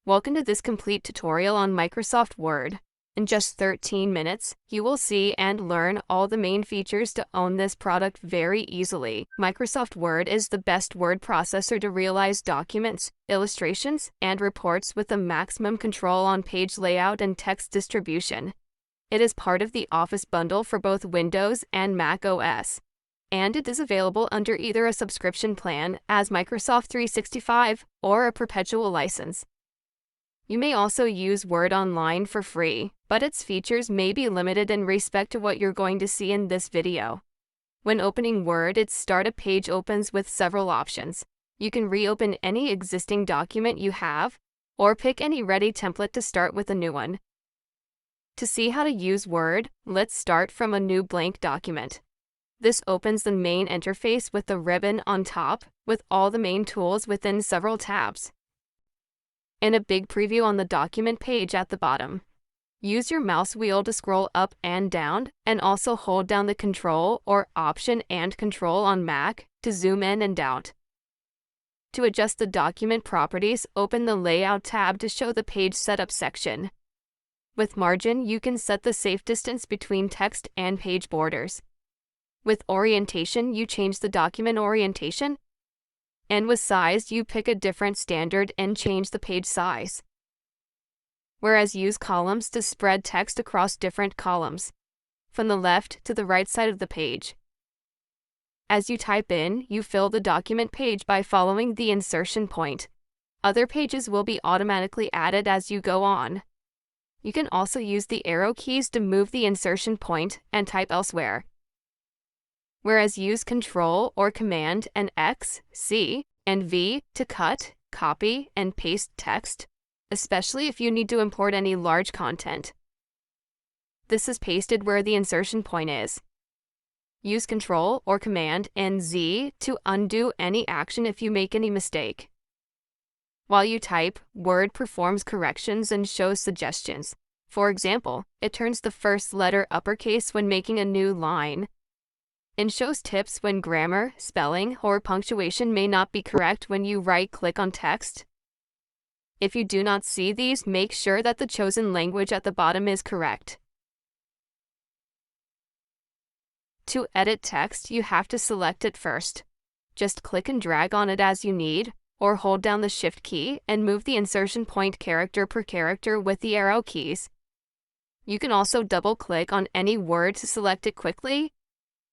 Welcome to this complete tutorial on Microsoft Word. In just 13 minutes, you will see and learn all the main features to own this product very easily. Microsoft Word is the best word processor to realize documents, illustrations, and reports with the maximum control on page layout and text distribution. It is part of the Office bundle for both Windows and Mac OS. And it is available under either a subscription plan as Microsoft 365 or a perpetual license. You may also use Word Online for free, but its features may be limited in respect to what you're going to see in this video. When opening Word, its Start page opens with several options. You can reopen any existing document you have, or pick any ready template to start with a new one. To see how to use Word, let's start from a new blank document. This opens the main interface with the ribbon on top, with all the main tools within several tabs, and a big preview on the document page at the bottom. Use your mouse wheel to scroll up and down, and also hold down the Control or Option and Control on Mac to zoom in and out. To adjust the document properties, open the Layout tab to show the Page Setup section. With Margin, you can set the safe distance between text and page borders. With Orientation, you change the document orientation. And with Size, you pick a different standard and change the page size. Whereas use Columns to spread text across different columns, from the left to the right side of the page. As you type in, you fill the document page by following the insertion point. Other pages will be automatically added as you go on. You can also use the arrow keys to move the insertion point and type elsewhere. Whereas use Control or Command and X, C, and V to cut, copy, and paste text, especially if you need to import any large content. This is pasted where the insertion point is. Use Control or Command and Z to undo any action if you make any mistake. While you type, Word performs corrections and shows suggestions. For example, it turns the first letter uppercase when making a new line, and shows tips when grammar, spelling, or punctuation may not be correct when you right-click on text. If you do not see these, make sure that the chosen language at the bottom is correct. To edit text, you have to select it first. Just click and drag on it as you need, or hold down the Shift key and move the insertion point character per character with the arrow keys. You can also double-click on any word to select it quickly,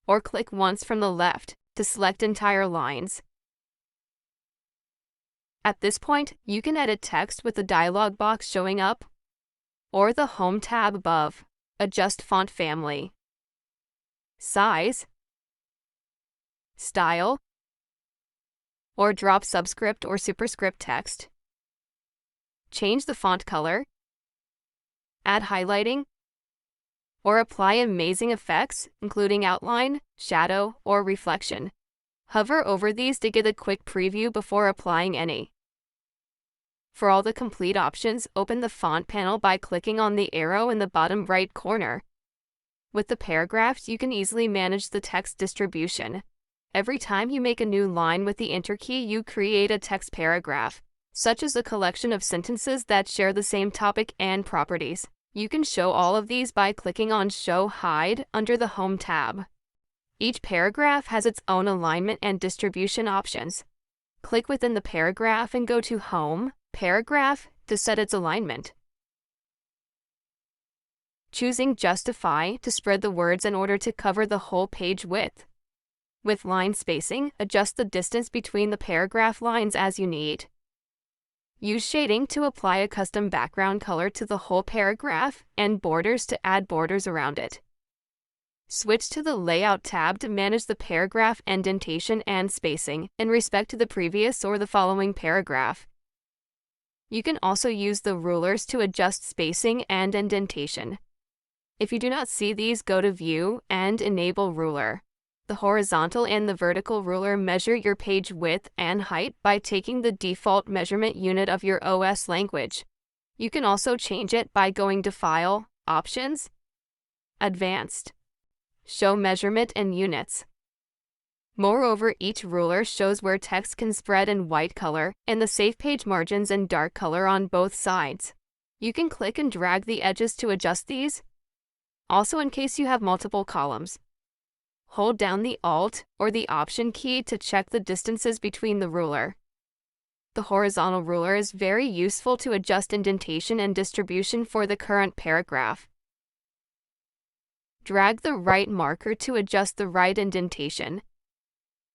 or click once from the left to select entire lines. At this point, you can edit text with the dialog box showing up, or the Home tab above. Adjust font family, size, style, or drop subscript or superscript text. Change the font color, add highlighting, or apply amazing effects, including outline, shadow, or reflection. Hover over these to get a quick preview before applying any. For all the complete options, open the font panel by clicking on the arrow in the bottom right corner. With the paragraphs, you can easily manage the text distribution. Every time you make a new line with the Enter key, you create a text paragraph, such as a collection of sentences that share the same topic and properties. You can show all of these by clicking on Show Hide under the Home tab. Each paragraph has its own alignment and distribution options. Click within the paragraph and go to Home, Paragraph to set its alignment. Choosing Justify to spread the words in order to cover the whole page width. With line spacing, adjust the distance between the paragraph lines as you need. Use shading to apply a custom background color to the whole paragraph and borders to add borders around it. Switch to the Layout tab to manage the paragraph indentation and spacing in respect to the previous or the following paragraph. You can also use the rulers to adjust spacing and indentation. If you do not see these, go to View and enable Ruler. The horizontal and the vertical ruler measure your page width and height by taking the default measurement unit of your OS language. You can also change it by going to File, Options, Advanced, Show Measurement in Units. Moreover, each ruler shows where text can spread in white color and the safe page margins in dark color on both sides. You can click and drag the edges to adjust these. Also, in case you have multiple columns, hold down the Alt or the Option key to check the distances between the ruler. The horizontal ruler is very useful to adjust indentation and distribution for the current paragraph. Drag the right marker to adjust the right indentation,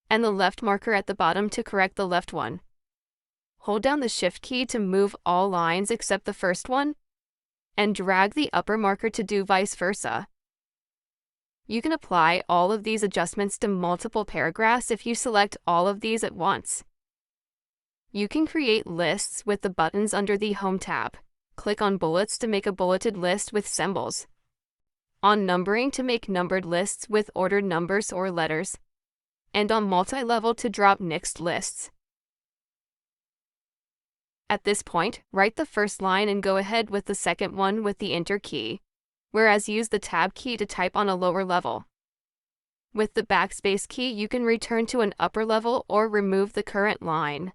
and the left marker at the bottom to correct the left one. Hold down the Shift key to move all lines except the first one, and drag the upper marker to do vice versa. You can apply all of these adjustments to multiple paragraphs if you select all of these at once. You can create lists with the buttons under the Home tab. Click on Bullets to make a bulleted list with symbols. On Numbering to make numbered lists with ordered numbers or letters. And on Multi-level to drop next lists. At this point, write the first line and go ahead with the second one with the Enter key, whereas use the Tab key to type on a lower level. With the Backspace key, you can return to an upper level or remove the current line.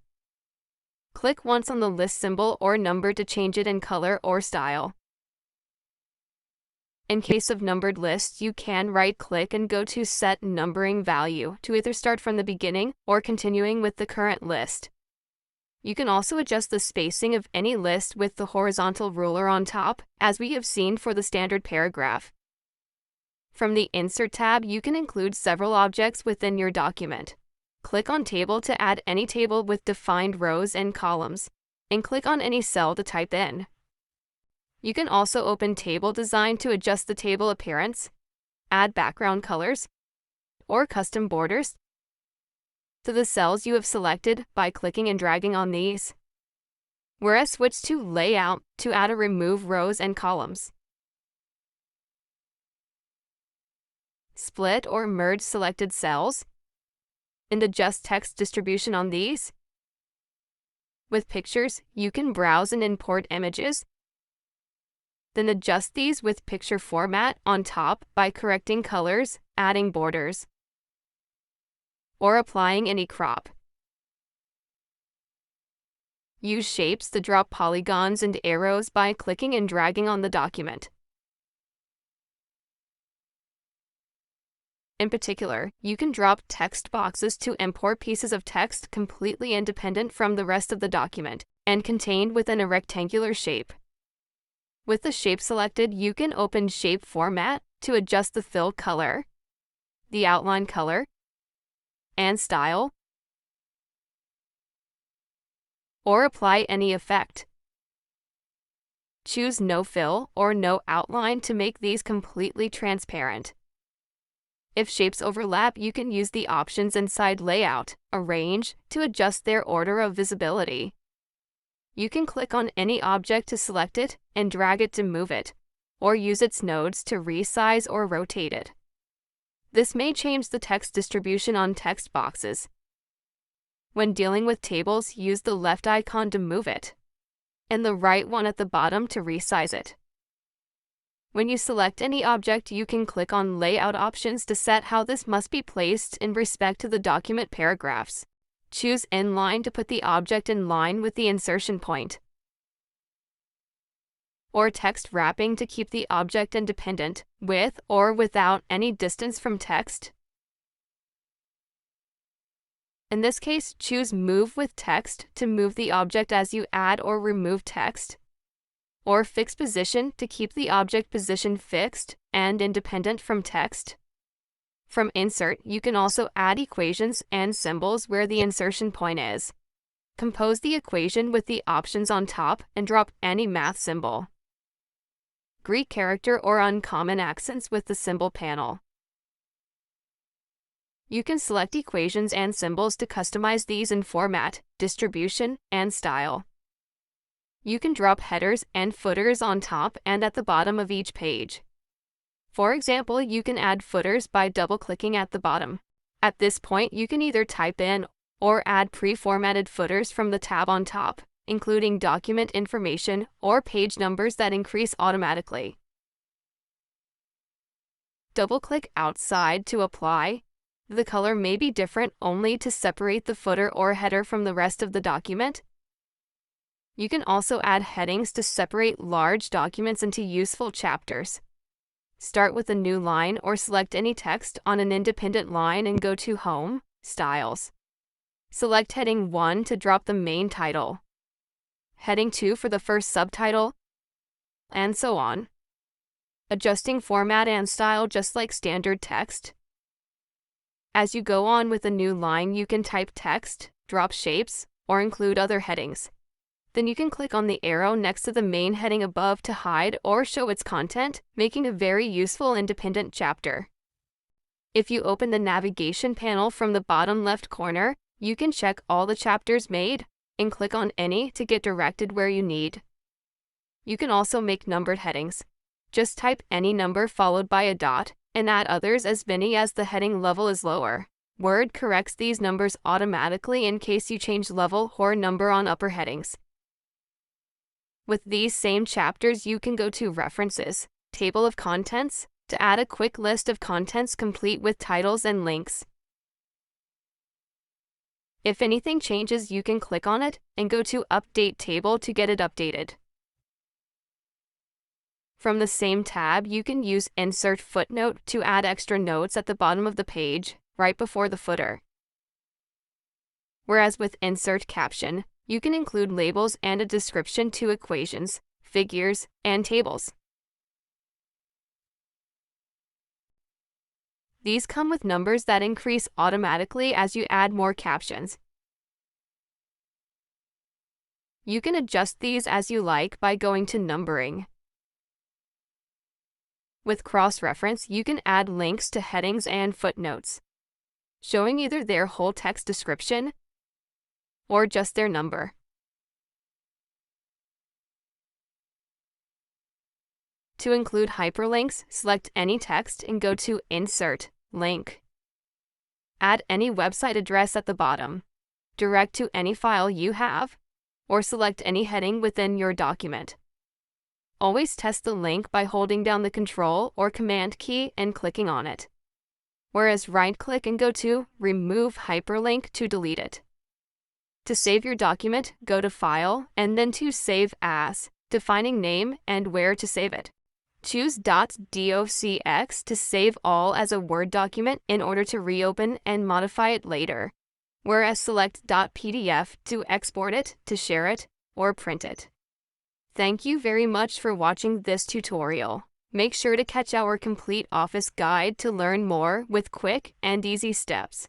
Click once on the list symbol or number to change it in color or style. In case of numbered lists, you can right-click and go to Set Numbering Value to either start from the beginning or continuing with the current list. You can also adjust the spacing of any list with the horizontal ruler on top, as we have seen for the standard paragraph. From the Insert tab, you can include several objects within your document. Click on Table to add any table with defined rows and columns, and click on any cell to type in. You can also open Table Design to adjust the table appearance, add background colors, or custom borders to the cells you have selected by clicking and dragging on these. Whereas switch to Layout to add or remove rows and columns. Split or merge selected cells, and adjust text distribution on these. With pictures, you can browse and import images, then adjust these with picture format on top by correcting colors, adding borders, or applying any crop. Use shapes to drop polygons and arrows by clicking and dragging on the document. In particular, you can drop text boxes to import pieces of text completely independent from the rest of the document and contained within a rectangular shape. With the shape selected, you can open Shape Format to adjust the fill color, the outline color, and style, or apply any effect. Choose No Fill or No Outline to make these completely transparent. If shapes overlap, you can use the options inside Layout, Arrange, to adjust their order of visibility. You can click on any object to select it and drag it to move it, or use its nodes to resize or rotate it. This may change the text distribution on text boxes. When dealing with tables, use the left icon to move it, and the right one at the bottom to resize it. When you select any object, you can click on Layout options to set how this must be placed in respect to the document paragraphs. Choose Inline to put the object in line with the insertion point, or Text Wrapping to keep the object independent, with or without any distance from text. In this case, choose Move with Text to move the object as you add or remove text, or Fix Position to keep the object position fixed and independent from text. From Insert, you can also add equations and symbols where the insertion point is. Compose the equation with the options on top and drop any math symbol. Greek character or uncommon accents with the symbol panel. You can select equations and symbols to customize these in format, distribution, and style. You can drop headers and footers on top and at the bottom of each page. For example, you can add footers by double-clicking at the bottom. At this point, you can either type in or add pre-formatted footers from the tab on top, including document information or page numbers that increase automatically. Double-click outside to apply, The color may be different only to separate the footer or header from the rest of the document. You can also add headings to separate large documents into useful chapters. Start with a new line or select any text on an independent line and go to Home, Styles. Select Heading 1 to drop the main title, Heading 2 for the first subtitle, and so on. Adjusting format and style just like standard text. As you go on with a new line, you can type text, drop shapes, or include other headings. Then you can click on the arrow next to the main heading above to hide or show its content, making a very useful independent chapter. If you open the navigation panel from the bottom left corner, you can check all the chapters made and click on any to get directed where you need. You can also make numbered headings. Just type any number followed by a dot and add others as many as the heading level is lower. Word corrects these numbers automatically in case you change level or number on upper headings. With these same chapters, you can go to References, Table of Contents, to add a quick list of contents complete with titles and links. If anything changes, you can click on it and go to Update Table to get it updated. From the same tab, you can use Insert Footnote to add extra notes at the bottom of the page, right before the footer. Whereas with Insert Caption, you can include labels and a description to equations, figures, and tables. These come with numbers that increase automatically as you add more captions. You can adjust these as you like by going to Numbering. With cross-reference, you can add links to headings and footnotes, showing either their whole text description or just their number. To include hyperlinks, select any text and go to Insert, Link. Add any website address at the bottom, direct to any file you have, or select any heading within your document. Always test the link by holding down the Control or Command key and clicking on it. Whereas right-click and go to Remove Hyperlink to delete it. To save your document, go to File and then to Save As, defining name and where to save it. Choose .docx to save all as a Word document in order to reopen and modify it later, whereas select .pdf to export it, to share it, or print it. Thank you very much for watching this tutorial. Make sure to catch our complete Office guide to learn more with quick and easy steps.